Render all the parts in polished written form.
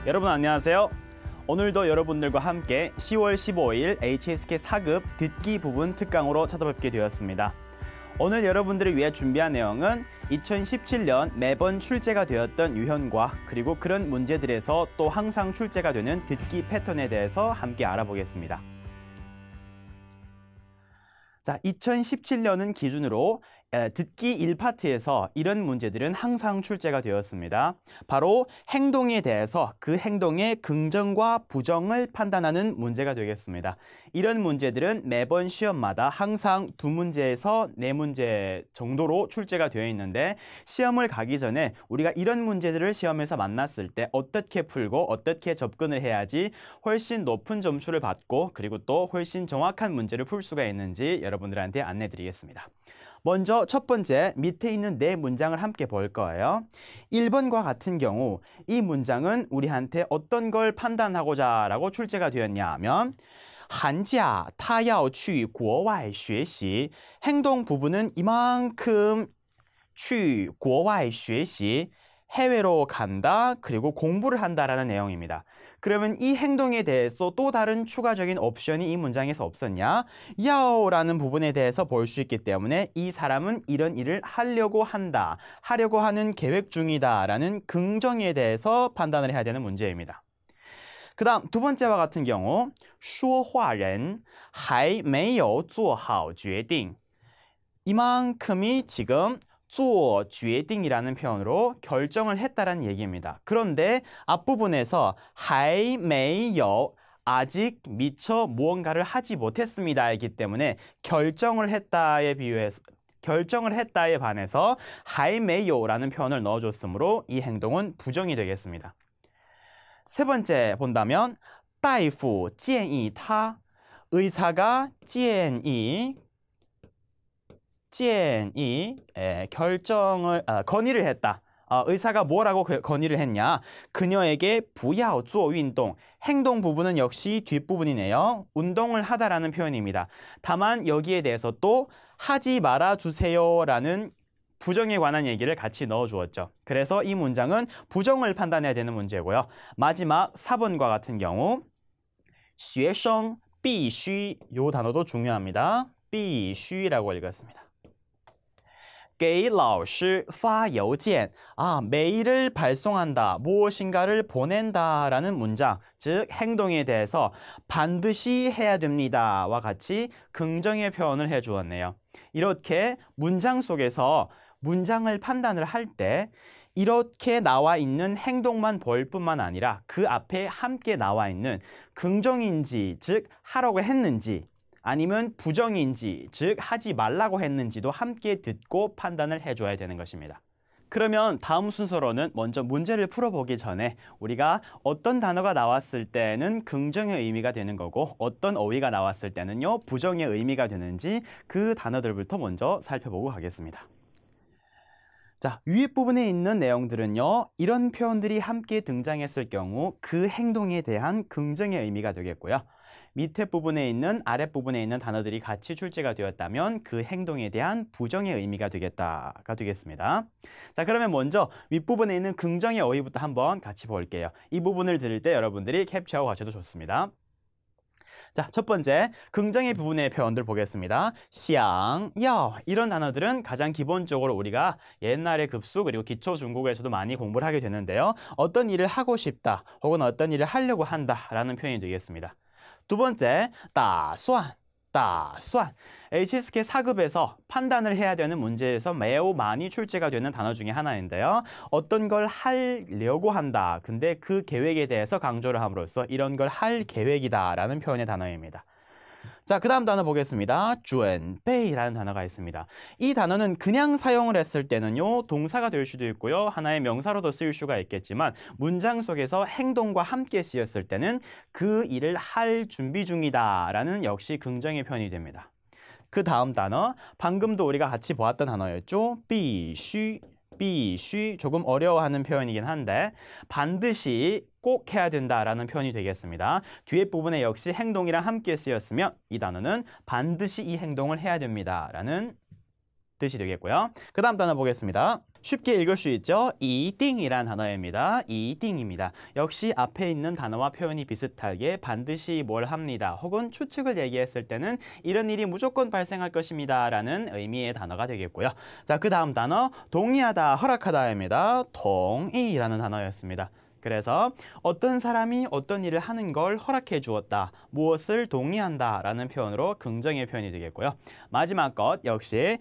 여러분 안녕하세요. 오늘도 여러분들과 함께 10월 15일 HSK 4급 듣기 부분 특강으로 찾아뵙게 되었습니다. 오늘 여러분들을 위해 준비한 내용은 2017년 매번 출제가 되었던 유형과 그리고 그런 문제들에서 또 항상 출제가 되는 듣기 패턴에 대해서 함께 알아보겠습니다. 자, 2017년은 기준으로 듣기 1파트에서 이런 문제들은 항상 출제가 되었습니다. 바로 행동에 대해서 그 행동의 긍정과 부정을 판단하는 문제가 되겠습니다. 이런 문제들은 매번 시험마다 항상 2문제에서 4문제 정도로 출제가 되어 있는데 시험을 가기 전에 우리가 이런 문제들을 시험에서 만났을 때 어떻게 풀고 어떻게 접근을 해야지 훨씬 높은 점수를 받고 그리고 또 훨씬 정확한 문제를 풀 수가 있는지 여러분들한테 안내 드리겠습니다. 먼저 첫 번째 밑에 있는 4문장을 함께 볼 거예요. 1번과 같은 경우 이 문장은 우리한테 어떤 걸 판단하고자 라고 출제가 되었냐 하면 寒假他要去国外学习 행동 부분은 이만큼 去国外学习 해외로 간다 그리고 공부를 한다라는 내용입니다. 그러면 이 행동에 대해서 또 다른 추가적인 옵션이 이 문장에서 없었냐? 야오라는 부분에 대해서 볼 수 있기 때문에 이 사람은 이런 일을 하려고 한다, 하려고 하는 계획 중이다 라는 긍정에 대해서 판단을 해야 되는 문제입니다. 그 다음 두 번째와 같은 경우 说话人还没有做好决定 이만큼이 지금 做决定이라는 표현으로 결정을 했다라는 얘기입니다. 그런데 앞부분에서 还没有 아직 미처 무언가를 하지 못했습니다 이기 때문에 결정을 했다에 반해서 还没有라는 표현을 넣어줬으므로 이 행동은 부정이 되겠습니다. 세 번째 본다면 大夫建议他 의사가 建议 건의를 했다. 의사가 뭐라고 건의를 했냐? 그녀에게 不要做运动 행동 부분은 역시 뒷부분이네요. 운동을 하다라는 표현입니다. 다만 여기에 대해서 또 하지 말아주세요 라는 부정에 관한 얘기를 같이 넣어주었죠. 그래서 이 문장은 부정을 판단해야 되는 문제고요. 마지막 4번과 같은 경우 学生必须 이 단어도 중요합니다. 必须라고 읽었습니다. 给老师发邮件 메일을 발송한다, 무엇인가를 보낸다 라는 문장, 즉 행동에 대해서 반드시 해야 됩니다와 같이 긍정의 표현을 해주었네요. 이렇게 문장 속에서 문장을 판단을 할 때 이렇게 나와 있는 행동만 볼 뿐만 아니라 그 앞에 함께 나와 있는 긍정인지, 즉 하라고 했는지 아니면 부정인지, 즉 하지 말라고 했는지도 함께 듣고 판단을 해줘야 되는 것입니다. 그러면 다음 순서로는 먼저 문제를 풀어보기 전에 우리가 어떤 단어가 나왔을 때는 긍정의 의미가 되는 거고 어떤 어휘가 나왔을 때는요 부정의 의미가 되는지 그 단어들부터 먼저 살펴보고 가겠습니다. 자, 위에 부분에 있는 내용들은요 이런 표현들이 함께 등장했을 경우 그 행동에 대한 긍정의 의미가 되겠고요. 밑에 부분에 있는 아랫부분에 있는 단어들이 같이 출제가 되었다면 그 행동에 대한 부정의 의미가 되겠다가 되겠습니다. 자, 그러면 먼저 윗부분에 있는 긍정의 어휘부터 한번 같이 볼게요. 이 부분을 들을 때 여러분들이 캡처하고 가셔도 좋습니다. 자, 첫 번째 긍정의 부분의 표현들 보겠습니다. 想要 이런 단어들은 가장 기본적으로 우리가 옛날에 급수 그리고 기초 중국어에서도 많이 공부를 하게 되는데요. 어떤 일을 하고 싶다 혹은 어떤 일을 하려고 한다 라는 표현이 되겠습니다. 두 번째, 打算 HSK 4급에서 판단을 해야 되는 문제에서 매우 많이 출제가 되는 단어 중에 하나인데요. 어떤 걸 하려고 한다. 근데 그 계획에 대해서 강조를 함으로써 이런 걸 할 계획이다 라는 표현의 단어입니다. 자, 그 다음 단어 보겠습니다. 准备라는 단어가 있습니다. 이 단어는 그냥 사용을 했을 때는요 동사가 될 수도 있고요 하나의 명사로도 쓰일 수가 있겠지만 문장 속에서 행동과 함께 쓰였을 때는 그 일을 할 준비 중이다 라는 역시 긍정의 표현이 됩니다. 그 다음 단어 방금도 우리가 같이 보았던 단어였죠. 必须조금 어려워하는 표현이긴 한데 반드시 꼭 해야 된다라는 표현이 되겠습니다. 뒤에 부분에 역시 행동이랑 함께 쓰였으면 이 단어는 반드시 이 행동을 해야 됩니다 라는 뜻이 되겠고요. 그 다음 단어 보겠습니다. 쉽게 읽을 수 있죠? 이띵이란 단어입니다. 이띵입니다. 역시 앞에 있는 단어와 표현이 비슷하게 반드시 뭘 합니다. 혹은 추측을 얘기했을 때는 이런 일이 무조건 발생할 것입니다. 라는 의미의 단어가 되겠고요. 자, 그 다음 단어 동의하다, 허락하다입니다. 동의라는 단어였습니다. 그래서 어떤 사람이 어떤 일을 하는 걸 허락해 주었다. 무엇을 동의한다 라는 표현으로 긍정의 표현이 되겠고요. 마지막 것 역시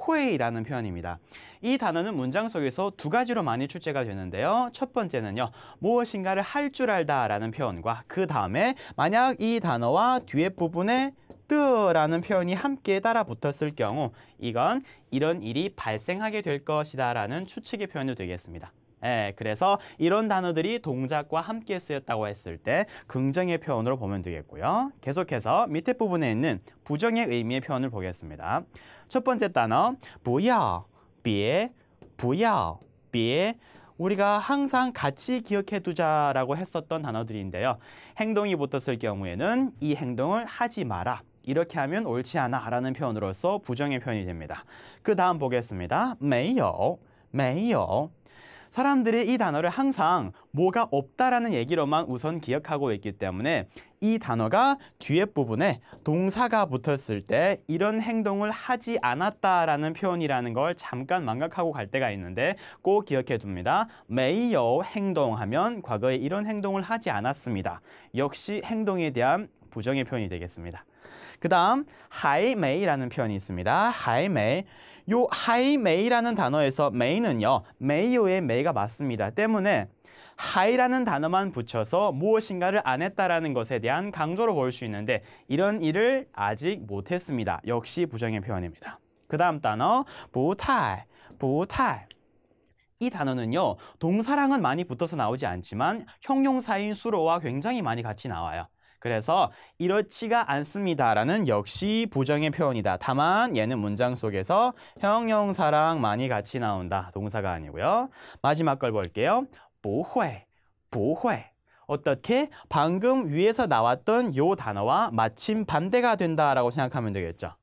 회의라는 표현입니다. 이 단어는 문장 속에서 두 가지로 많이 출제가 되는데요. 첫 번째는요. 무엇인가를 할 줄 알다 라는 표현과 그 다음에 만약 이 단어와 뒤에 부분에 뜨라는 표현이 함께 따라 붙었을 경우 이건 이런 일이 발생하게 될 것이다 라는 추측의 표현이 되겠습니다. 그래서 이런 단어들이 동작과 함께 쓰였다고 했을 때 긍정의 표현으로 보면 되겠고요. 계속해서 밑에 부분에 있는 부정의 의미의 표현을 보겠습니다. 첫 번째 단어 不要, 别, 不要, 别 우리가 항상 같이 기억해 두자라고 했었던 단어들인데요. 행동이 붙었을 경우에는 이 행동을 하지 마라. 이렇게 하면 옳지 않아 라는 표현으로서 부정의 표현이 됩니다. 그 다음 보겠습니다. 没有, 没有 사람들이 이 단어를 항상 뭐가 없다라는 얘기로만 우선 기억하고 있기 때문에 이 단어가 뒤에 부분에 동사가 붙었을 때 이런 행동을 하지 않았다라는 표현이라는 걸 잠깐 망각하고 갈 때가 있는데 꼭 기억해 둡니다. 没有 행동하면 과거에 이런 행동을 하지 않았습니다. 역시 행동에 대한 부정의 표현이 되겠습니다. 그 다음 还没라는 표현이 있습니다. 还没 요 还没라는 단어에서 메이는요. 메이오의 메이가 맞습니다. 때문에 还라는 단어만 붙여서 무엇인가를 안 했다라는 것에 대한 강조로 볼 수 있는데 이런 일을 아직 못했습니다. 역시 부정의 표현입니다. 그 다음 단어 不太 이 단어는요. 동사랑은 많이 붙어서 나오지 않지만 형용사인 수로와 굉장히 많이 같이 나와요. 그래서 이렇지가 않습니다라는 역시 부정의 표현이다. 다만 얘는 문장 속에서 형용사랑 많이 같이 나온다. 동사가 아니고요. 마지막 걸 볼게요. 不会 어떻게? 방금 위에서 나왔던 요 단어와 마침 반대가 된다라고 생각하면 되겠죠.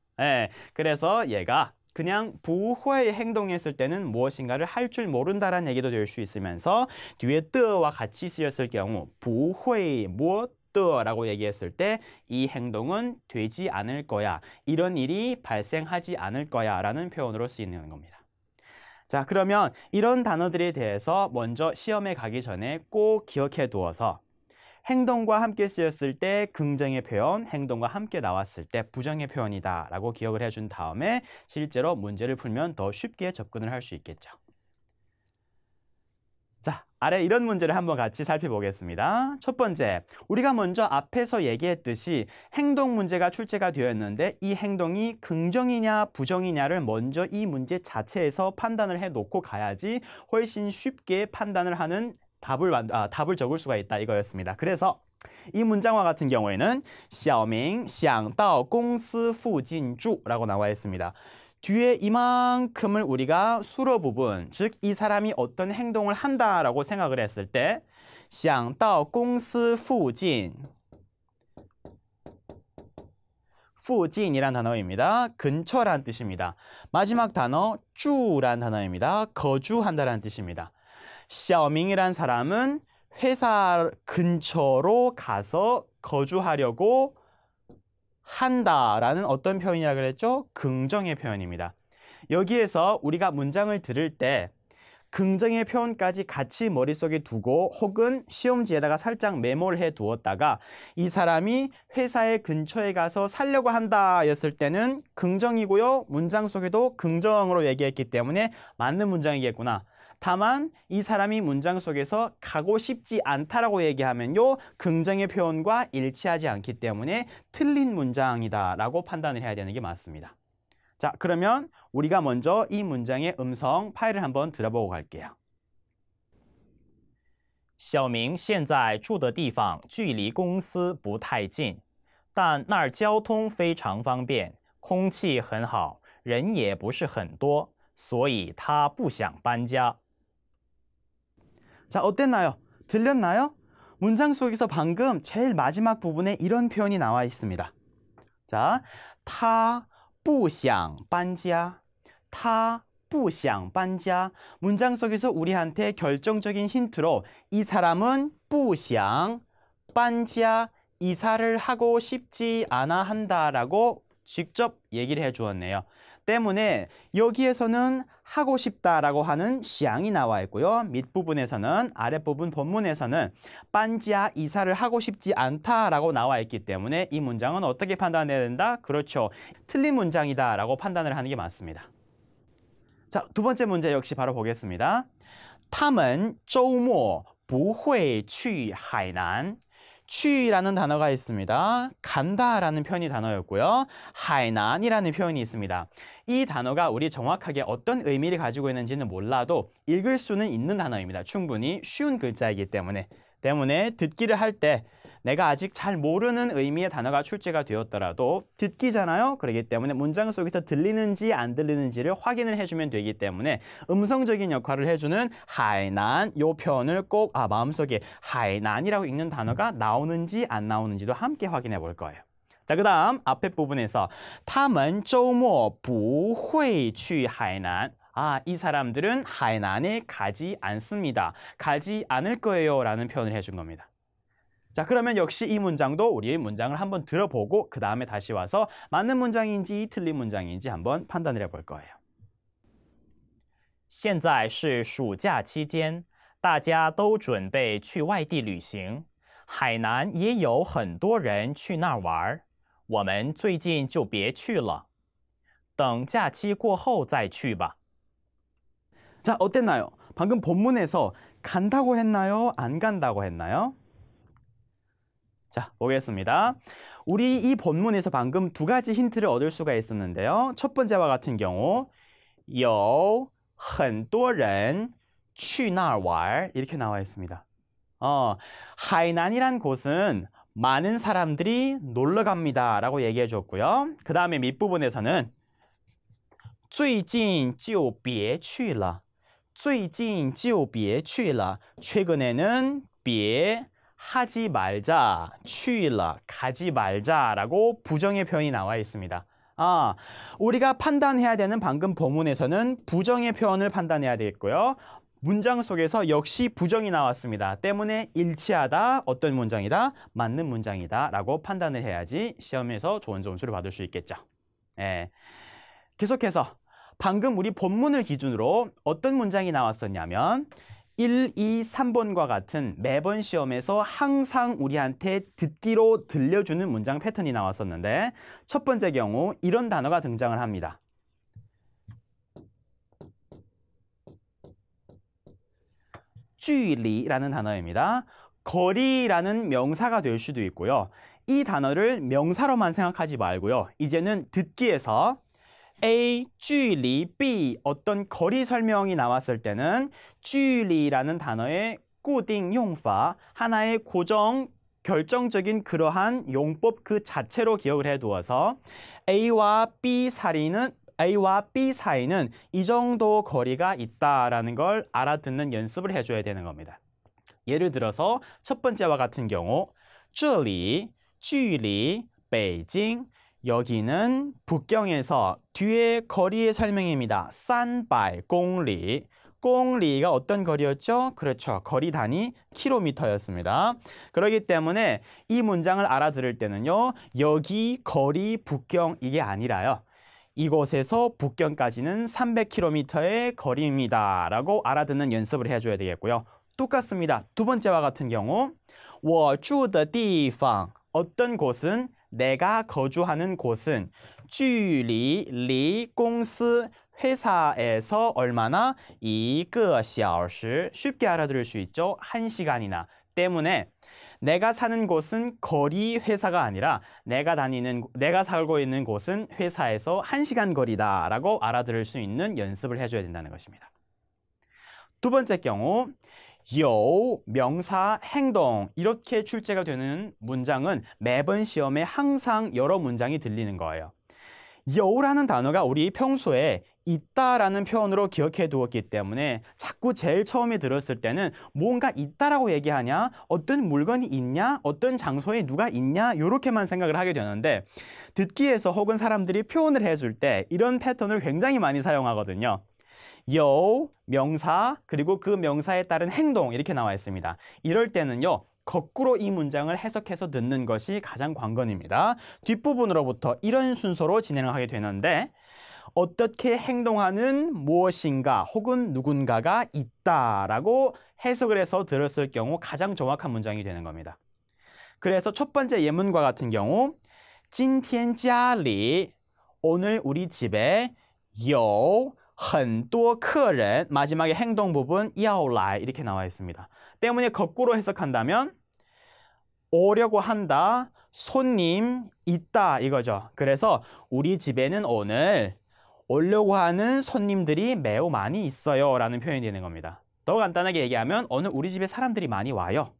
그래서 얘가 그냥 不会 행동했을 때는 무엇인가를 할 줄 모른다라는 얘기도 될 수 있으면서 뒤에 뜨와 같이 쓰였을 경우 不会 무엇? 라고 얘기했을 때 이 행동은 되지 않을 거야. 이런 일이 발생하지 않을 거야 라는 표현으로 쓰이는 겁니다. 자, 그러면 이런 단어들에 대해서 먼저 시험에 가기 전에 꼭 기억해 두어서 행동과 함께 쓰였을 때 긍정의 표현, 행동과 함께 나왔을 때 부정의 표현이다 라고 기억을 해준 다음에 실제로 문제를 풀면 더 쉽게 접근을 할 수 있겠죠. 자, 아래 이런 문제를 한번 같이 살펴보겠습니다. 첫 번째, 우리가 먼저 앞에서 얘기했듯이 행동 문제가 출제가 되었는데 이 행동이 긍정이냐 부정이냐를 먼저 이 문제 자체에서 판단을 해놓고 가야지 훨씬 쉽게 판단을 하는 답을 적을 수가 있다 이거였습니다. 그래서 이 문장과 같은 경우에는 小明想到公司附近住라고 나와 있습니다. 뒤에 이만큼을 우리가 수로 부분, 즉 이 사람이 어떤 행동을 한다라고 생각을 했을 때 想到公司附近 附近이란 단어입니다. 근처란 뜻입니다. 마지막 단어 住란 단어입니다. 거주한다라는 뜻입니다. 小明이란 사람은 회사 근처로 가서 거주하려고 한다라는 어떤 표현이라 그랬죠? 긍정의 표현입니다. 여기에서 우리가 문장을 들을 때 긍정의 표현까지 같이 머릿속에 두고 혹은 시험지에다가 살짝 메모를 해 두었다가 이 사람이 회사의 근처에 가서 살려고 한다 였을 때는 긍정이고요. 문장 속에도 긍정으로 얘기했기 때문에 맞는 문장이겠구나. 다만 이 사람이 문장 속에서 가고 싶지 않다라고 얘기하면요. 긍정의 표현과 일치하지 않기 때문에 틀린 문장이다 라고 판단을 해야 되는 게 맞습니다. 자, 그러면 우리가 먼저 이 문장의 음성 파일을 한번 들어보고 갈게요. 小明现在住的地方距离公司不太近，但那儿交通非常方便，空气很好，人也不是很多，所以他不想搬家。 자, 어땠나요? 들렸나요? 문장 속에서 방금 제일 마지막 부분에 이런 표현이 나와 있습니다. 자, 他不想搬家. 他不想搬家. 문장 속에서 우리한테 결정적인 힌트로 이 사람은 不想搬家, 이사를 하고 싶지 않아 한다라고 직접 얘기를 해주었네요. 때문에 여기에서는 하고 싶다라고 하는 想이 나와 있고요. 밑부분에서는 아랫부분 본문에서는 搬家 이사를 하고 싶지 않다라고 나와 있기 때문에 이 문장은 어떻게 판단해야 된다? 그렇죠. 틀린 문장이다라고 판단을 하는 게 맞습니다. 자, 두 번째 문제 역시 바로 보겠습니다. 他们周末不会去海南. 去라는 단어가 있습니다. 간다라는 표현이 단어였고요. 하이난이라는 표현이 있습니다. 이 단어가 우리 정확하게 어떤 의미를 가지고 있는지는 몰라도 읽을 수는 있는 단어입니다. 충분히 쉬운 글자이기 때문에 듣기를 할 때 내가 아직 잘 모르는 의미의 단어가 출제가 되었더라도 듣기잖아요. 그렇기 때문에 문장 속에서 들리는지 안 들리는지를 확인을 해주면 되기 때문에 음성적인 역할을 해주는 하이난 이 표현을 꼭 마음속에 하이난이라고 읽는 단어가 나오는지 안 나오는지도 함께 확인해 볼 거예요. 자, 그 다음 앞에 부분에서 他们周末不会去海南. 이 사람들은 하이난에 가지 않습니다. 가지 않을 거예요 라는 표현을 해준 겁니다. 자, 그러면 역시 이 문장도 우리 문장을 한번 들어보고 그 다음에 다시 와서 맞는 문장인지 틀린 문장인지 한번 판단을 해볼 거예요. 现在是暑假期间，大家都准备去外地旅行。海南也有很多人去那儿玩，我们最近就别去了，等假期过后再去吧。 자, 어땠나요? 방금 본문에서 간다고 했나요? 안 간다고 했나요? 자, 보겠습니다. 우리 이 본문에서 방금 두 가지 힌트를 얻을 수가 있었는데요. 첫 번째와 같은 경우 有很多人去那儿玩 이렇게 나와 있습니다. 하이난이란 곳은 많은 사람들이 놀러 갑니다 라고 얘기해 줬고요. 그 다음에 밑부분에서는 最近就别去了最近就别去了 최근에는 别 하지 말자, 去了 가지 말자라고 부정의 표현이 나와 있습니다. 우리가 판단해야 되는 방금 본문에서는 부정의 표현을 판단해야 되겠고요. 문장 속에서 역시 부정이 나왔습니다. 때문에 일치하다, 어떤 문장이다, 맞는 문장이다 라고 판단을 해야지 시험에서 좋은 점수를 받을 수 있겠죠. 계속해서 방금 우리 본문을 기준으로 어떤 문장이 나왔었냐면 1, 2, 3번과 같은 매번 시험에서 항상 우리한테 듣기로 들려주는 문장 패턴이 나왔었는데 첫 번째 경우 이런 단어가 등장을 합니다. 距离라는 단어입니다. 거리라는 명사가 될 수도 있고요. 이 단어를 명사로만 생각하지 말고요. 이제는 듣기에서 A, 距离, B 어떤 거리 설명이 나왔을 때는 距离라는 단어의 固定用法 하나의 고정 결정적인 그러한 용법 그 자체로 기억을 해두어서 A와 B 사이는 이 정도 거리가 있다라는 걸 알아듣는 연습을 해줘야 되는 겁니다. 예를 들어서 첫 번째와 같은 경우 这里距离北京 여기는 북경에서 뒤에 거리의 설명입니다. 300公里 公里가 어떤 거리였죠? 그렇죠. 거리 단위 킬로미터였습니다. 그렇기 때문에 이 문장을 알아들을 때는요. 여기 거리 북경 이게 아니라요. 이곳에서 북경까지는 300km의 거리입니다. 라고 알아듣는 연습을 해줘야 되겠고요. 똑같습니다. 두 번째와 같은 경우 我住的地方 어떤 곳은 내가 거주하는 곳은 距离离公司 회사에서 얼마나 1个小时 쉽게 알아들을 수 있죠. 1시간이나 때문에 내가 사는 곳은 거리 회사가 아니라 내가 살고 있는 곳은 회사에서 1시간 거리다라고 알아들을 수 있는 연습을 해줘야 된다는 것입니다. 두 번째 경우 有 명사 행동 이렇게 출제가 되는 문장은 매번 시험에 항상 여러 문장이 들리는 거예요. 有라는 단어가 우리 평소에 있다라는 표현으로 기억해 두었기 때문에 자꾸 제일 처음에 들었을 때는 뭔가 있다라고 얘기하냐, 어떤 물건이 있냐, 어떤 장소에 누가 있냐 이렇게만 생각을 하게 되는데 듣기에서 혹은 사람들이 표현을 해줄 때 이런 패턴을 굉장히 많이 사용하거든요. 요 명사 그리고 그 명사에 따른 행동 이렇게 나와 있습니다. 이럴 때는요. 거꾸로 이 문장을 해석해서 듣는 것이 가장 관건입니다. 뒷부분으로부터 이런 순서로 진행을 하게 되는데 어떻게 행동하는 무엇인가 혹은 누군가가 있다라고 해석을 해서 들었을 경우 가장 정확한 문장이 되는 겁니다. 그래서 첫 번째 예문과 같은 경우 今天家里 오늘 우리 집에 有很多客人 마지막에 행동 부분 要来 이렇게 나와 있습니다. 때문에 거꾸로 해석한다면 오려고 한다, 손님 있다 이거죠. 그래서 우리 집에는 오늘 오려고 하는 손님들이 매우 많이 있어요 라는 표현이 되는 겁니다. 더 간단하게 얘기하면 오늘 우리 집에 사람들이 많이 와요.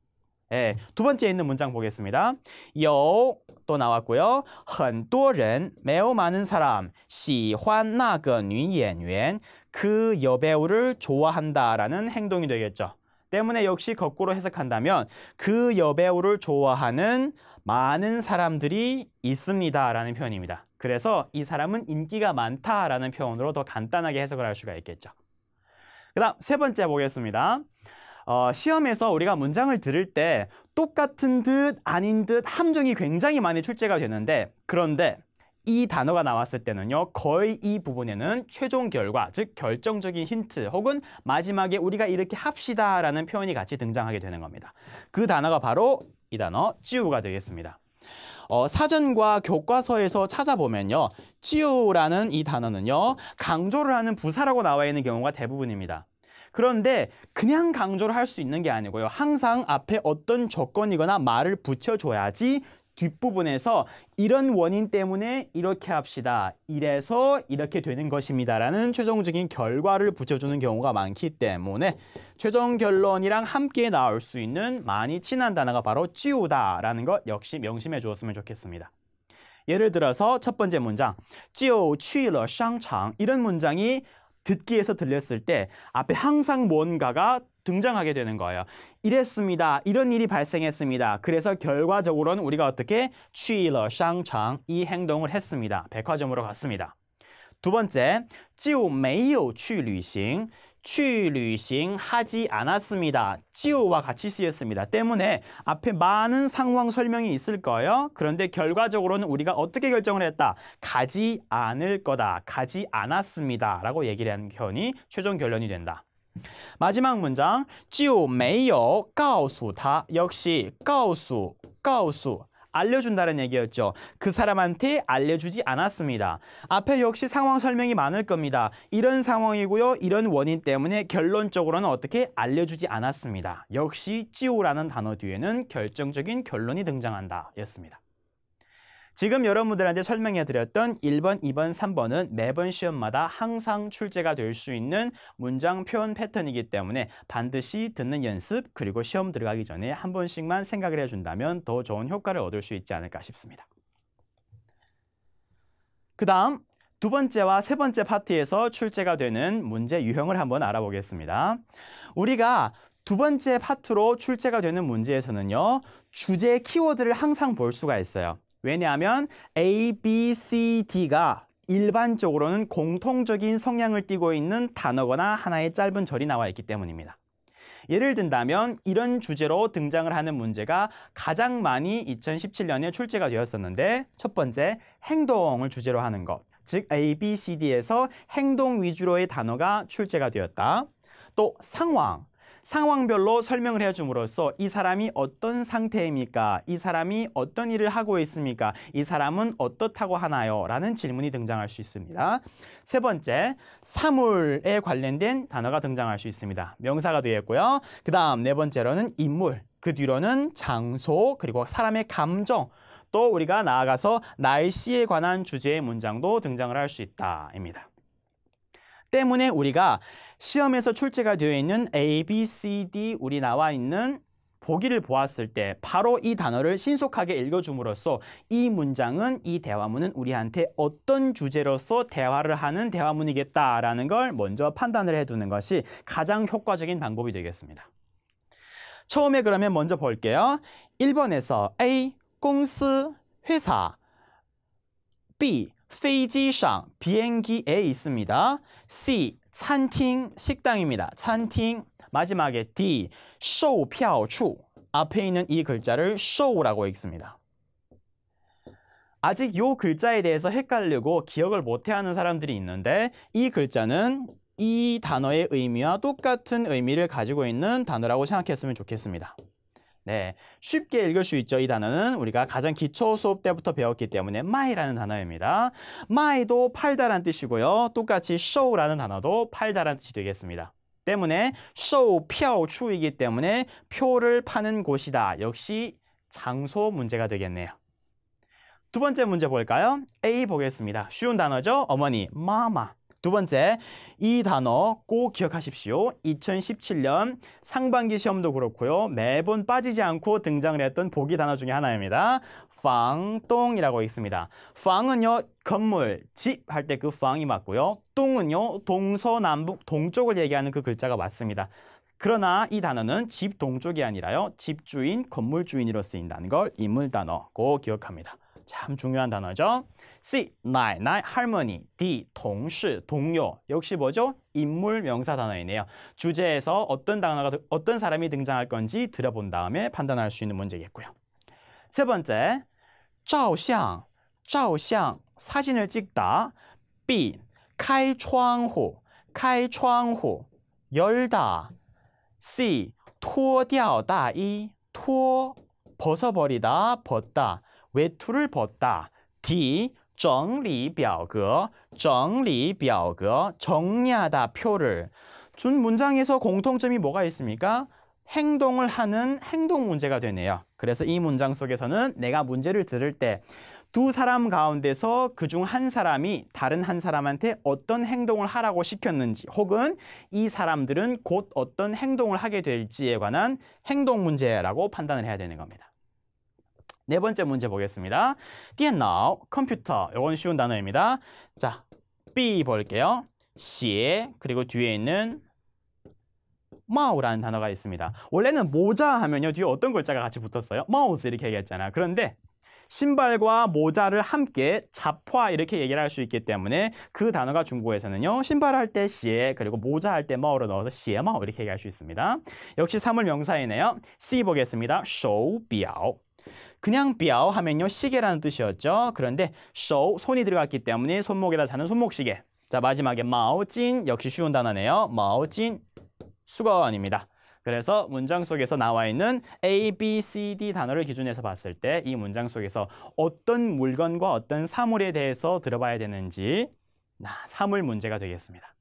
예, 두 번째 있는 문장 보겠습니다. 有 또 나왔고요. 很多人 매우 많은 사람 喜欢那个女演员 그 여배우를 좋아한다라는 행동이 되겠죠. 때문에 역시 거꾸로 해석한다면 그 여배우를 좋아하는 많은 사람들이 있습니다라는 표현입니다. 그래서 이 사람은 인기가 많다라는 표현으로 더 간단하게 해석을 할 수가 있겠죠. 그 다음 세 번째 보겠습니다. 시험에서 우리가 문장을 들을 때 똑같은 듯 아닌 듯 함정이 굉장히 많이 출제가 되는데 그런데 이 단어가 나왔을 때는요. 거의 이 부분에는 최종 결과, 즉 결정적인 힌트 혹은 마지막에 우리가 이렇게 합시다 라는 표현이 같이 등장하게 되는 겁니다. 그 단어가 바로 이 단어 찌우가 되겠습니다. 사전과 교과서에서 찾아보면요. 찌우라는 이 단어는요. 강조를 하는 부사라고 나와 있는 경우가 대부분입니다. 그런데 그냥 강조를 할 수 있는 게 아니고요. 항상 앞에 어떤 조건이거나 말을 붙여줘야지 뒷부분에서 이런 원인 때문에 이렇게 합시다. 이래서 이렇게 되는 것입니다. 라는 최종적인 결과를 붙여주는 경우가 많기 때문에 최종 결론이랑 함께 나올 수 있는 많이 친한 단어가 바로 찌우다라는 것 역시 명심해 주었으면 좋겠습니다. 예를 들어서 첫 번째 문장 就去了商场 이런 문장이 듣기에서 들렸을 때 앞에 항상 뭔가가 등장하게 되는 거예요. 이랬습니다. 이런 일이 발생했습니다. 그래서 결과적으로는 우리가 어떻게 去了商场 이 행동을 했습니다. 백화점으로 갔습니다. 두 번째, 就没有去旅行 去旅行 하지 않았습니다. 就와 같이 쓰였습니다. 때문에 앞에 많은 상황 설명이 있을 거예요. 그런데 결과적으로는 우리가 어떻게 결정을 했다? 가지 않을 거다. 가지 않았습니다. 라고 얘기를 하는 표현이 최종 결론이 된다. 마지막 문장 就没有告诉他 역시 告诉 알려준다는 얘기였죠. 그 사람한테 알려주지 않았습니다. 앞에 역시 상황 설명이 많을 겁니다. 이런 상황이고요. 이런 원인 때문에 결론적으로는 어떻게 알려주지 않았습니다. 역시 就라는 단어 뒤에는 결정적인 결론이 등장한다 였습니다. 지금 여러분들한테 설명해드렸던 1번, 2번, 3번은 매번 시험마다 항상 출제가 될 수 있는 문장 표현 패턴이기 때문에 반드시 듣는 연습 그리고 시험 들어가기 전에 한 번씩만 생각을 해준다면 더 좋은 효과를 얻을 수 있지 않을까 싶습니다. 그 다음 두 번째와 세 번째 파트에서 출제가 되는 문제 유형을 한번 알아보겠습니다. 우리가 두 번째 파트로 출제가 되는 문제에서는요. 주제 키워드를 항상 볼 수가 있어요. 왜냐하면 A, B, C, D가 일반적으로는 공통적인 성향을 띠고 있는 단어거나 하나의 짧은 절이 나와 있기 때문입니다. 예를 든다면 이런 주제로 등장을 하는 문제가 가장 많이 2017년에 출제가 되었었는데 첫 번째, 행동을 주제로 하는 것. 즉 A, B, C, D에서 행동 위주로의 단어가 출제가 되었다. 또 상황별로 설명을 해줌으로써 이 사람이 어떤 상태입니까? 이 사람이 어떤 일을 하고 있습니까? 이 사람은 어떻다고 하나요? 라는 질문이 등장할 수 있습니다. 세 번째, 사물에 관련된 단어가 등장할 수 있습니다. 명사가 되겠고요. 그 다음 네 번째로는 인물, 그 뒤로는 장소, 그리고 사람의 감정, 또 우리가 나아가서 날씨에 관한 주제의 문장도 등장을 할 수 있다입니다. 때문에 우리가 시험에서 출제가 되어 있는 A, B, C, D 우리 나와 있는 보기를 보았을 때 바로 이 단어를 신속하게 읽어줌으로써 이 문장은, 이 대화문은 우리한테 어떤 주제로서 대화를 하는 대화문이겠다라는 걸 먼저 판단을 해두는 것이 가장 효과적인 방법이 되겠습니다. 처음에 그러면 먼저 볼게요. 1번에서 A, 公司, 회사, B, 飞机上, 비행기에 있습니다. C, 餐厅, 식당입니다. 餐厅. 마지막에 D, 售票处. 앞에 있는 이 글자를 show라고 읽습니다. 아직 이 글자에 대해서 헷갈리고 기억을 못해하는 사람들이 있는데 이 글자는 이 단어의 의미와 똑같은 의미를 가지고 있는 단어라고 생각했으면 좋겠습니다. 네, 쉽게 읽을 수 있죠. 이 단어는 우리가 가장 기초 수업 때부터 배웠기 때문에 마이라는 단어입니다. 마이도 팔다라는 뜻이고요. 똑같이 show라는 단어도 팔다라는 뜻이 되겠습니다. 때문에售票处이기 때문에 표를 파는 곳이다. 역시 장소 문제가 되겠네요. 두 번째 문제 볼까요? A 보겠습니다. 쉬운 단어죠? 어머니, 마마. 두 번째, 이 단어 꼭 기억하십시오. 2017년 상반기 시험도 그렇고요. 매번 빠지지 않고 등장을 했던 보기 단어 중에 하나입니다. 방동이라고 있습니다. 방은요, 건물, 집 할 때 그 방이 맞고요. 동은요, 동서남북 동쪽을 얘기하는 그 글자가 맞습니다. 그러나 이 단어는 집 동쪽이 아니라요. 집주인, 건물주인으로 쓰인다는 걸 인물 단어 꼭 기억합니다. 참 중요한 단어죠. C, 나이, 할머니. D, 동시, 동료. 역시 뭐죠? 인물 명사 단어이네요. 주제에서 어떤 사람이 등장할 건지 들어본 다음에 판단할 수 있는 문제겠고요. 세 번째, 照相, 照相, 사진을 찍다. B, 开窗户, 开窗户, 열다. C, 脱掉大衣, 脱, 벗어버리다, 벗다. 외투를 벗다. D, 整理表格, 整理表格, 정리하다, 표를. 준 문장에서 공통점이 뭐가 있습니까? 행동을 하는 행동 문제가 되네요. 그래서 이 문장 속에서는 내가 문제를 들을 때 두 사람 가운데서 그중 한 사람이 다른 한 사람한테 어떤 행동을 하라고 시켰는지 혹은 이 사람들은 곧 어떤 행동을 하게 될지에 관한 행동 문제라고 판단을 해야 되는 겁니다. 네 번째 문제 보겠습니다. 电脑, 컴퓨터. 이건 쉬운 단어입니다. 자, B 볼게요. 写, 그리고 뒤에 있는 마우라는 단어가 있습니다. 원래는 모자 하면요, 뒤에 어떤 글자가 같이 붙었어요? 마우스 이렇게 얘기했잖아요. 그런데 신발과 모자를 함께 잡화 이렇게 얘기를 할 수 있기 때문에 그 단어가 중국에서는요, 신발 할 때 시에 그리고 모자 할 때 마우로 넣어서 시에마우 이렇게 얘기할 수 있습니다. 역시 사물 명사이네요. C 보겠습니다. 手表. 그냥 表 하면요, 시계라는 뜻이었죠. 그런데 手, 손이 들어갔기 때문에 손목에다 자는 손목시계. 자, 마지막에 毛巾, 역시 쉬운 단어네요. 毛巾, 수건입니다. 그래서 문장 속에서 나와 있는 A, B, C, D 단어를 기준해서 봤을 때 이 문장 속에서 어떤 물건과 어떤 사물에 대해서 들어봐야 되는지 사물 문제가 되겠습니다.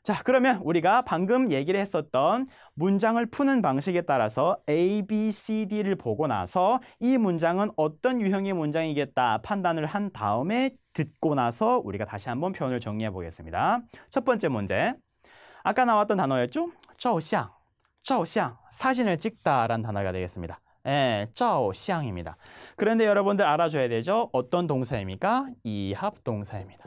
자, 그러면 우리가 방금 얘기를 했었던 문장을 푸는 방식에 따라서 A, B, C, D를 보고 나서 이 문장은 어떤 유형의 문장이겠다 판단을 한 다음에 듣고 나서 우리가 다시 한번 표현을 정리해 보겠습니다. 첫 번째 문제. 아까 나왔던 단어였죠? 照相, 照相, 사진을 찍다라는 단어가 되겠습니다. 예, 照相입니다. 그런데 여러분들 알아줘야 되죠? 어떤 동사입니까? 이합 동사입니다.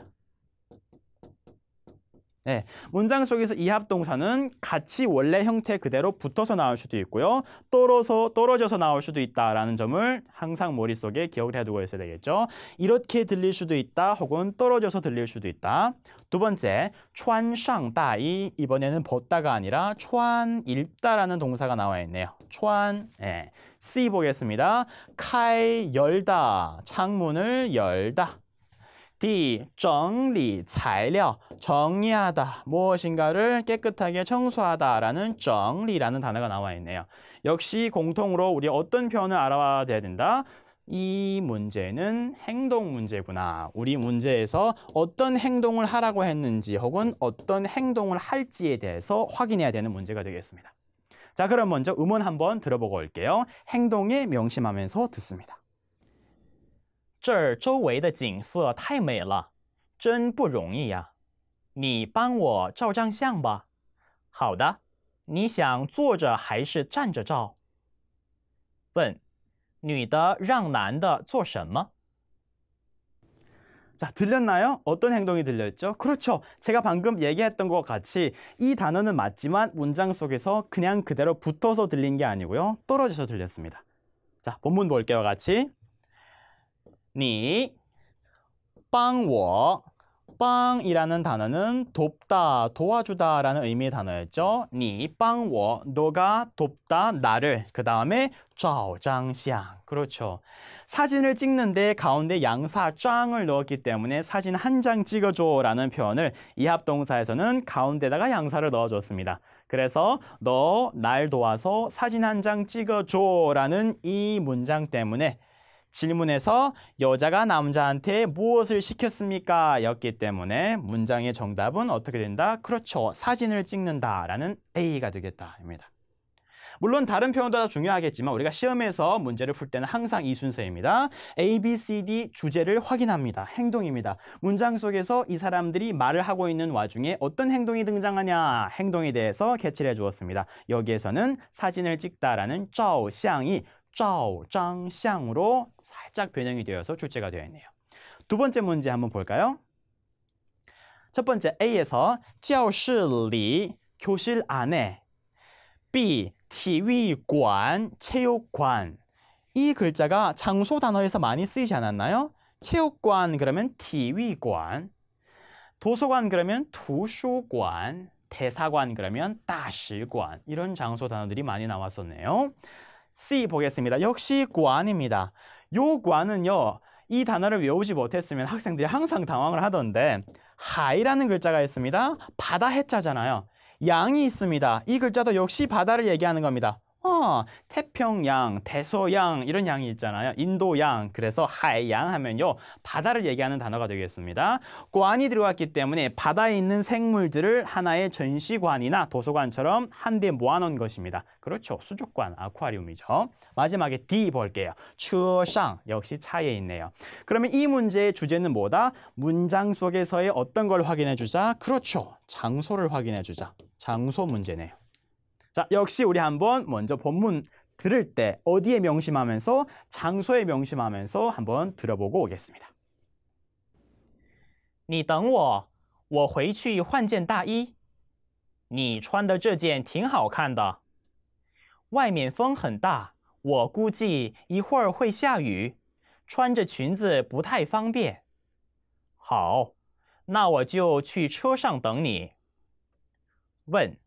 네, 문장 속에서 이합 동사는 같이 원래 형태 그대로 붙어서 나올 수도 있고요. 떨어져서 나올 수도 있다라는 점을 항상 머릿속에 기억을 해두고 있어야 되겠죠. 이렇게 들릴 수도 있다 혹은 떨어져서 들릴 수도 있다. 두 번째, 穿上大衣. 이번에는 벗다가 아니라 穿, 입다라는 동사가 나와 있네요. 穿. 네. C 보겠습니다. 开, 열다. 창문을 열다. D, 整理材料, 정리하다, 무엇인가를 깨끗하게 청소하다라는 整理라는 단어가 나와 있네요. 역시 공통으로 우리 어떤 표현을 알아봐야 된다? 이 문제는 행동 문제구나. 우리 문제에서 어떤 행동을 하라고 했는지 혹은 어떤 행동을 할지에 대해서 확인해야 되는 문제가 되겠습니다. 자, 그럼 먼저 음원 한번 들어보고 올게요. 행동에 명심하면서 듣습니다. 这儿周围的景色太美了，真不容易呀。你帮我照张相吧。好的，你想坐着还是站着照？问，女的让男的做什么？ 자, 들렸나요? 어떤 행동이 들렸죠? 그렇죠. 제가 방금 얘기했던 것 같이 이 단어는 맞지만 문장 속에서 그냥 그대로 붙어서 들린 게 아니고요. 떨어져서 들렸습니다. 자, 본문 볼게요, 같이. 你帮我 빵이라는 단어는 돕다, 도와주다라는 의미의 단어였죠. 你帮我, 너가 돕다, 나를. 그 다음에 照张相. 그렇죠. 사진을 찍는데 가운데 양사 짱을 넣었기 때문에 사진 한 장 찍어줘라는 표현을 이합동사에서는 가운데다가 양사를 넣어줬습니다. 그래서 너 날 도와서 사진 한 장 찍어줘라는 이 문장 때문에 질문에서 여자가 남자한테 무엇을 시켰습니까? 였기 때문에 문장의 정답은 어떻게 된다? 그렇죠. 사진을 찍는다라는 A가 되겠다입니다. 물론 다른 표현도 다 중요하겠지만 우리가 시험에서 문제를 풀 때는 항상 이 순서입니다. A, B, C, D 주제를 확인합니다. 행동입니다. 문장 속에서 이 사람들이 말을 하고 있는 와중에 어떤 행동이 등장하냐? 행동에 대해서 캐치를 해주었습니다. 여기에서는 사진을 찍다라는 照相이 照张相으로 살짝 변형이 되어서 출제가 되어 있네요. 두 번째 문제 한번 볼까요? 첫 번째 A에서 教室里 교실 안에 B 体育馆 체육관 이 글자가 장소 단어에서 많이 쓰이지 않았나요? 체육관 그러면 体育馆 도서관 그러면 图书馆 대사관 그러면 大使馆 이런 장소 단어들이 많이 나왔었네요. C 보겠습니다. 역시 관입니다. 요 관은요. 이 단어를 외우지 못했으면 학생들이 항상 당황을 하던데 하이라는 글자가 있습니다. 바다 해자잖아요. 양이 있습니다. 이 글자도 역시 바다를 얘기하는 겁니다. 태평양, 대서양 이런 양이 있잖아요. 인도양. 그래서 하이양 하면요. 바다를 얘기하는 단어가 되겠습니다. 관이 들어갔기 때문에 바다에 있는 생물들을 하나의 전시관이나 도서관처럼 한데 모아놓은 것입니다. 그렇죠. 수족관, 아쿠아리움이죠. 마지막에 D 볼게요. 车上 역시 차에 있네요. 그러면 이 문제의 주제는 뭐다? 문장 속에서의 어떤 걸 확인해 주자? 그렇죠. 장소를 확인해 주자. 장소 문제네요. 자, 역시 우리 한번 먼저 본문 들을 때 어디에 명심하면서 장소에 명심하면서 한번 들어보고 오겠습니다. 你等我，我回去换件大衣。你穿的这件挺好看的。外面风很大，我估计一会儿会下雨，穿着裙子不太方便。好，那我就去车上等你。问。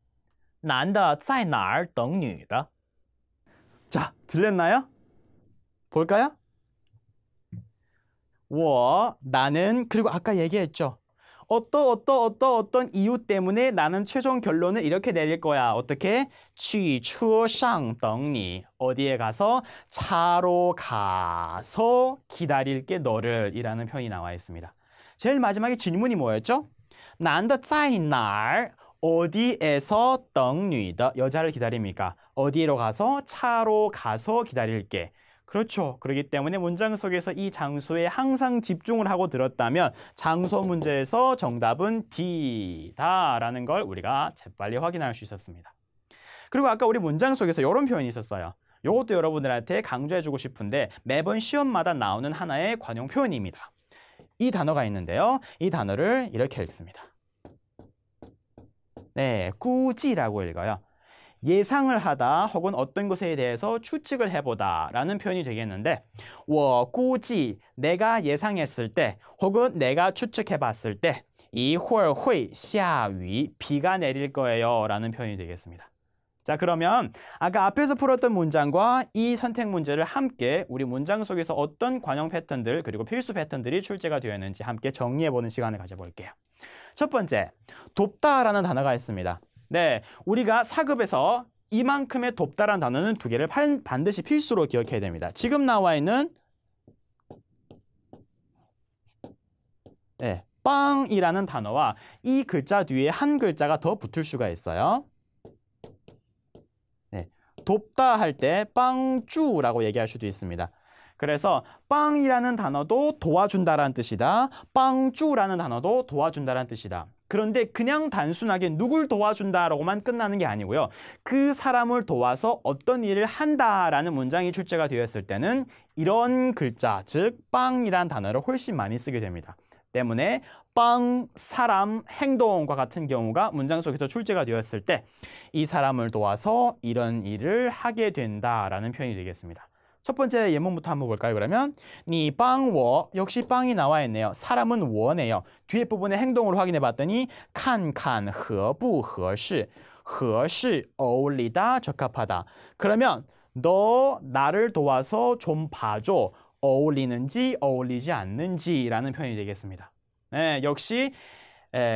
男的在哪儿等女的? 자, 들렸나요? 볼까요? 나는 그리고 아까 얘기했죠. 어떤 이유 때문에 나는 최종 결론을 이렇게 내릴 거야. 어떻게? 去车上等你. 어디에 가서? 차로 가서 기다릴게 너를 이라는 표현이 나와 있습니다. 제일 마지막에 질문이 뭐였죠? 男的在哪儿? 어디에서 等女的 여자를 기다립니까? 어디로 가서? 차로 가서 기다릴게. 그렇죠. 그렇기 때문에 문장 속에서 이 장소에 항상 집중을 하고 들었다면 장소 문제에서 정답은 D다라는 걸 우리가 재빨리 확인할 수 있었습니다. 그리고 아까 우리 문장 속에서 이런 표현이 있었어요. 이것도 여러분들한테 강조해주고 싶은데 매번 시험마다 나오는 하나의 관용 표현입니다. 이 단어가 있는데요. 이 단어를 이렇게 읽습니다. 네, 꾸지라고 읽어요. 예상을 하다 혹은 어떤 것에 대해서 추측을 해보다 라는 표현이 되겠는데 我估计 내가 예상했을 때 혹은 내가 추측해봤을 때 一会儿会下雨 비가 내릴 거예요 라는 표현이 되겠습니다. 자, 그러면 아까 앞에서 풀었던 문장과 이 선택 문제를 함께 우리 문장 속에서 어떤 관용 패턴들 그리고 필수 패턴들이 출제가 되었는지 함께 정리해보는 시간을 가져볼게요. 첫 번째, 돕다라는 단어가 있습니다. 네, 우리가 사급에서 이만큼의 돕다라는 단어는 두 개를 반드시 필수로 기억해야 됩니다. 지금 나와 있는 빵이라는 단어와 이 글자 뒤에 한 글자가 더 붙을 수가 있어요. 네, 돕다 할 때 빵주라고 얘기할 수도 있습니다. 그래서 빵이라는 단어도 도와준다라는 뜻이다. 빵주라는 단어도 도와준다라는 뜻이다. 그런데 그냥 단순하게 누굴 도와준다라고만 끝나는 게 아니고요. 그 사람을 도와서 어떤 일을 한다라는 문장이 출제가 되었을 때는 이런 글자, 즉 빵이라는 단어를 훨씬 많이 쓰게 됩니다. 때문에 빵, 사람, 행동과 같은 경우가 문장 속에서 출제가 되었을 때 이 사람을 도와서 이런 일을 하게 된다라는 표현이 되겠습니다. 첫 번째 예문부터 한번 볼까요? 그러면 你帮我 역시 빵이 나와 있네요. 사람은 我네요. 뒤에 부분의 행동으로 확인해 봤더니 看看合不合适合适 어울리다 적합하다. 그러면 너 나를 도와서 좀 봐줘. 어울리는지 어울리지 않는지라는 표현이 되겠습니다. 네, 역시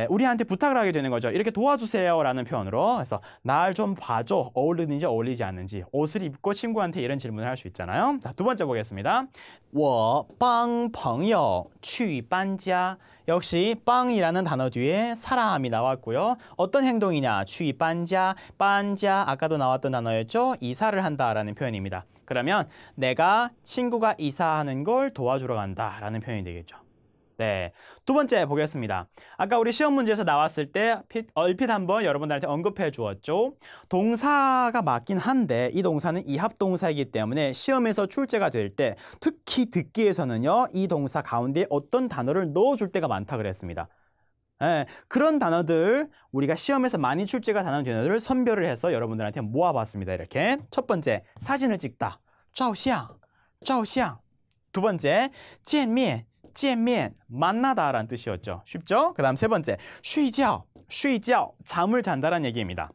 우리한테 부탁을 하게 되는 거죠. 이렇게 도와주세요라는 표현으로. 그래서 날 좀 봐줘. 어울리는지 어울리지 않는지. 옷을 입고 친구한테 이런 질문을 할 수 있잖아요. 자, 두 번째 보겠습니다. 我帮朋友去搬家. 역시 빵이라는 단어 뒤에 사람이 나왔고요. 어떤 행동이냐? 去搬家. 搬家 아까도 나왔던 단어였죠. 이사를 한다라는 표현입니다. 그러면 내가 친구가 이사하는 걸 도와주러 간다라는 표현이 되겠죠. 네, 두 번째 보겠습니다. 아까 우리 시험 문제에서 나왔을 때 얼핏 한번 여러분들한테 언급해 주었죠. 동사가 맞긴 한데 이 동사는 이합동사이기 때문에 시험에서 출제가 될 때 특히 듣기에서는요. 이 동사 가운데 어떤 단어를 넣어줄 때가 많다 그랬습니다. 네, 그런 단어들 우리가 시험에서 많이 출제가 되는 단어들을 선별을 해서 여러분들한테 모아봤습니다. 이렇게 첫 번째 사진을 찍다, 照相, 照相. 두 번째 见面, 见面, 만나다라는 뜻이었죠. 쉽죠? 그 다음 세 번째 睡觉, 睡觉, 잠을 잔다라는 얘기입니다.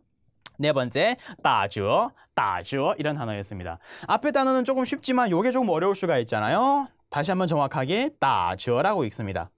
네 번째 打折, 打折 이런 단어였습니다. 앞에 단어는 조금 쉽지만 이게 조금 어려울 수가 있잖아요. 다시 한번 정확하게 打折라고 읽습니다.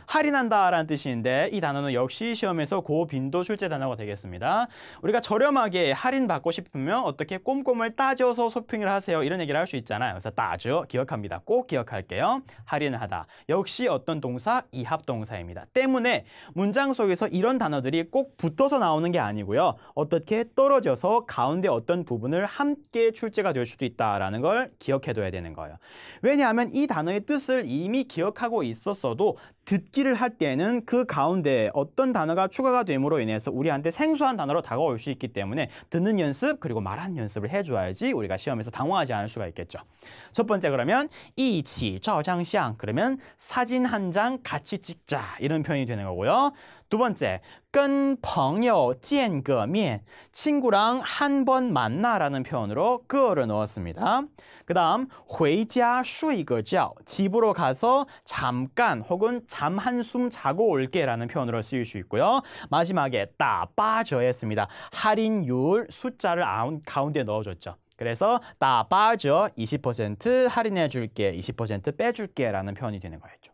할인한다라는 뜻인데 이 단어는 역시 시험에서 고빈도 출제 단어가 되겠습니다. 우리가 저렴하게 할인받고 싶으면 어떻게 꼼꼼을 따져서 쇼핑을 하세요. 이런 얘기를 할 수 있잖아요. 그래서 打折 기억합니다. 꼭 기억할게요. 할인을 하다. 역시 어떤 동사? 이합동사입니다. 때문에 문장 속에서 이런 단어들이 꼭 붙어서 나오는 게 아니고요. 어떻게 떨어져서 가운데 어떤 부분을 함께 출제가 될 수도 있다라는 걸 기억해둬야 되는 거예요. 왜냐하면 이 단어의 뜻을 이미 기억하고 있었어도 듣기를 할 때는 그 가운데 어떤 단어가 추가가 됨으로 인해서 우리한테 생소한 단어로 다가올 수 있기 때문에 듣는 연습 그리고 말하는 연습을 해줘야지 우리가 시험에서 당황하지 않을 수가 있겠죠. 첫 번째 그러면 一起照张相 그러면 사진 한 장 같이 찍자 이런 표현이 되는 거고요. 두 번째 跟朋友见个面 친구랑 한 번 만나라는 표현으로 그를 넣었습니다. 그 다음 回家睡个觉 집으로 가서 잠깐 혹은 잠 한숨 자고 올게 라는 표현으로 쓰일 수 있고요. 마지막에 打八折 했습니다. 할인율 숫자를 가운데 넣어줬죠. 그래서 打八折 20% 할인해 줄게 20% 빼줄게 라는 표현이 되는 거였죠.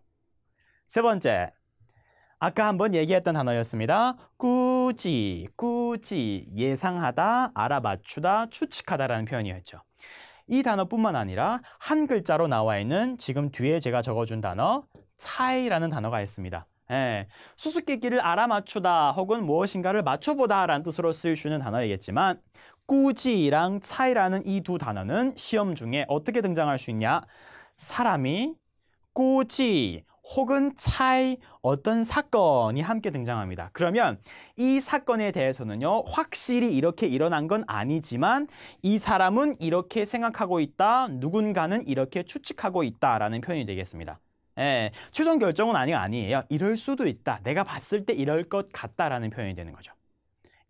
세 번째 아까 한번 얘기했던 단어였습니다. 꾸지, 꾸지, 예상하다, 알아맞추다, 추측하다라는 표현이었죠. 이 단어뿐만 아니라 한 글자로 나와 있는 지금 뒤에 제가 적어준 단어 차이라는 단어가 있습니다. 수수께끼를 알아맞추다 혹은 무엇인가를 맞춰보다 라는 뜻으로 쓰일 수 있는 단어이겠지만 꾸지랑 차이라는 이 두 단어는 시험 중에 어떻게 등장할 수 있냐? 사람이 꾸지 혹은 차이 어떤 사건이 함께 등장합니다. 그러면 이 사건에 대해서는요. 확실히 이렇게 일어난 건 아니지만 이 사람은 이렇게 생각하고 있다. 누군가는 이렇게 추측하고 있다라는 표현이 되겠습니다. 최종 결정은 아니에요. 이럴 수도 있다. 내가 봤을 때 이럴 것 같다라는 표현이 되는 거죠.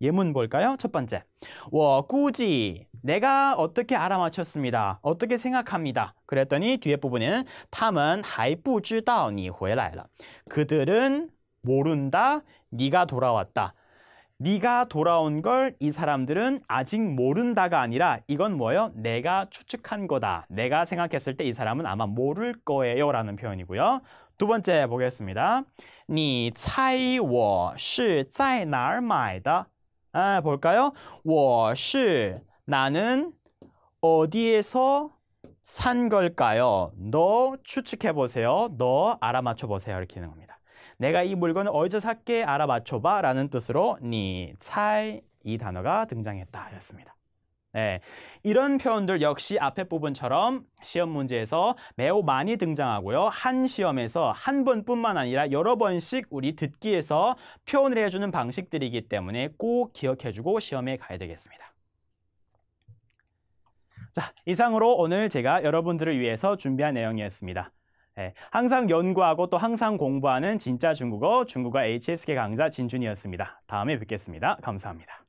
예문 볼까요? 첫 번째, 我估计 내가 어떻게 알아맞혔습니다. 어떻게 생각합니다. 그랬더니 뒤에 부분에는 他们还不知道你回来了. 그들은 모른다. 네가 돌아왔다. 네가 돌아온 걸 이 사람들은 아직 모른다가 아니라 이건 뭐예요? 내가 추측한 거다. 내가 생각했을 때 이 사람은 아마 모를 거예요 라는 표현이고요. 두 번째 보겠습니다. 你猜我是在哪儿买的? 볼까요? 我是 나는 어디에서 산 걸까요? 너 추측해보세요. 너 알아맞혀보세요. 이렇게 되는 겁니다. 내가 이 물건을 어디서 샀게 알아맞혀봐 라는 뜻으로 你猜 이 단어가 등장했다 였습니다. 이런 표현들 역시 앞에 부분처럼 시험 문제에서 매우 많이 등장하고요. 한 시험에서 한 번뿐만 아니라 여러 번씩 우리 듣기에서 표현을 해주는 방식들이기 때문에 꼭 기억해주고 시험에 가야 되겠습니다. 자, 이상으로 오늘 제가 여러분들을 위해서 준비한 내용이었습니다. 항상 연구하고 또 항상 공부하는 진짜 중국어 HSK 강좌 진준이었습니다. 다음에 뵙겠습니다. 감사합니다.